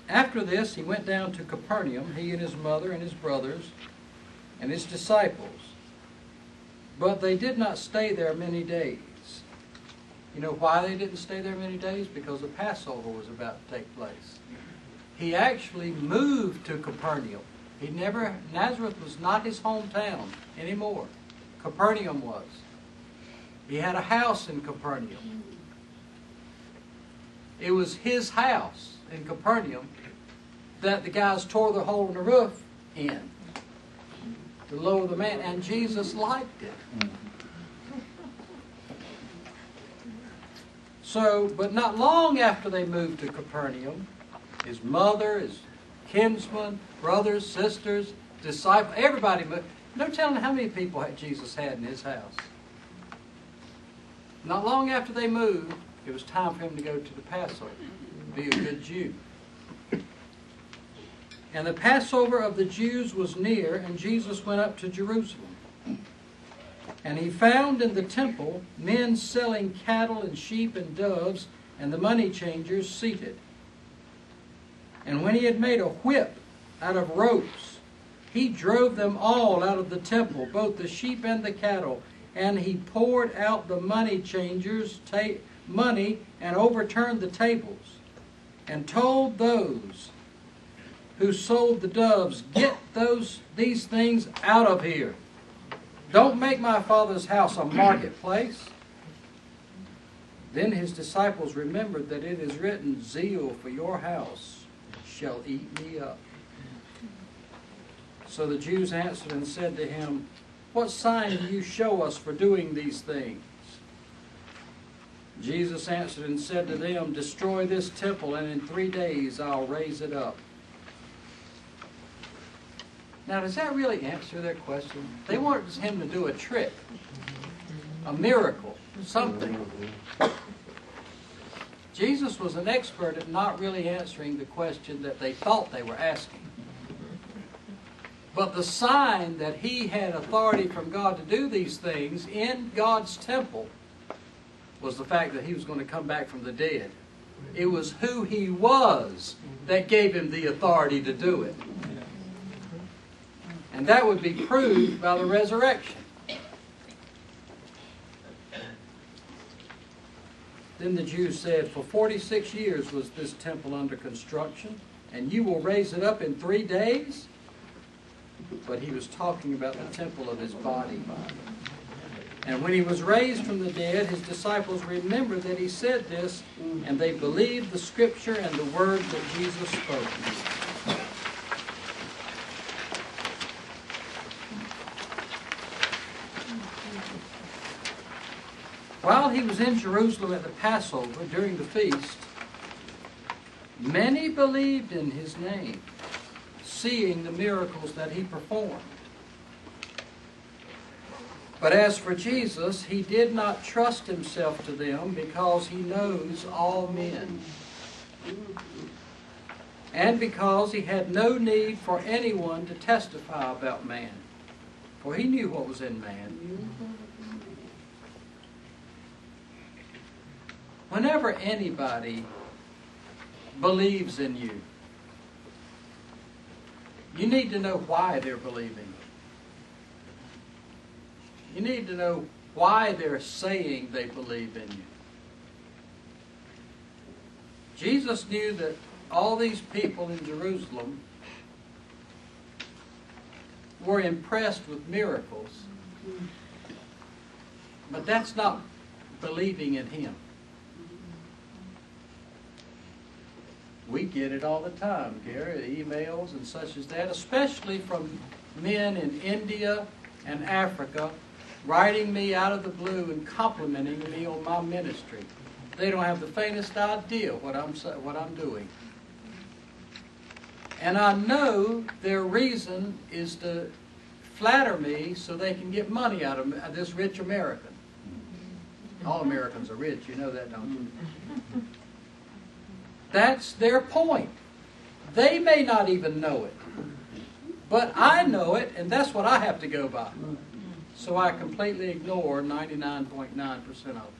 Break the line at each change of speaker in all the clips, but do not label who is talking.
After this, he went down to Capernaum, he and his mother and his brothers and his disciples. But they did not stay there many days. You know why they didn't stay there many days? Because the Passover was about to take place. He actually moved to Capernaum. Nazareth was not his hometown anymore. Capernaum was. He had a house in Capernaum. It was his house in Capernaum that the guys tore the hole in the roof in to lower the man, and Jesus liked it. So, but not long after they moved to Capernaum, his mother, his kinsmen, brothers, sisters, disciples, everybody moved. No telling how many people Jesus had in his house. Not long after they moved, it was time for him to go to the Passover, be a good Jew. And the Passover of the Jews was near, and Jesus went up to Jerusalem. And he found in the temple men selling cattle and sheep and doves, and the money changers seated. And when he had made a whip out of ropes, he drove them all out of the temple, both the sheep and the cattle. And he poured out the money changers' money and overturned the tables, and told those who sold the doves, "Get these things out of here. Don't make my Father's house a marketplace." Then his disciples remembered that it is written, "Zeal for your house shall eat me up." So the Jews answered and said to him, "What sign do you show us for doing these things?" Jesus answered and said to them, "Destroy this temple, and in 3 days I'll raise it up." Now, does that really answer their question? They wanted him to do a trick, a miracle, something. Jesus was an expert at not really answering the question that they thought they were asking. But the sign that he had authority from God to do these things in God's temple was the fact that he was going to come back from the dead. It was who he was that gave him the authority to do it. And that would be proved by the resurrection. Then the Jews said, "For 46 years was this temple under construction, and you will raise it up in 3 days?" But he was talking about the temple of his body. And when he was raised from the dead, his disciples remembered that he said this, and they believed the Scripture and the word that Jesus spoke. While he was in Jerusalem at the Passover during the feast, many believed in his name, seeing the miracles that he performed. But as for Jesus, he did not trust himself to them, because he knows all men, and because he had no need for anyone to testify about man, for he knew what was in man. Whenever anybody believes in you, you need to know why they're believing. You need to know why they're saying they believe in you. Jesus knew that all these people in Jerusalem were impressed with miracles, but that's not believing in him. We get it all the time, Gary, emails and such as that, especially from men in India and Africa, writing me out of the blue and complimenting me on my ministry. They don't have the faintest idea what I'm doing. And I know their reason is to flatter me so they can get money out of this rich American. All Americans are rich, you know that, don't you? That's their point. They may not even know it. But I know it, and that's what I have to go by. So I completely ignore 99.9% of it.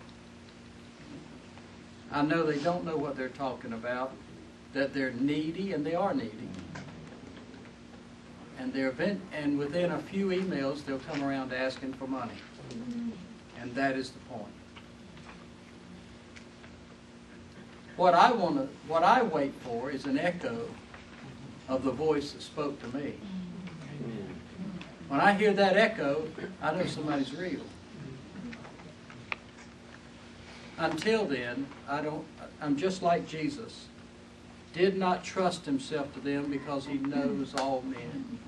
I know they don't know what they're talking about, that they're needy, and they are needy. And within a few emails, they'll come around asking for money. And that is the point. What I wait for is an echo of the voice that spoke to me. When I hear that echo, I know somebody's real. Until then, I'm just like Jesus. Did not trust himself to them because he knows all men.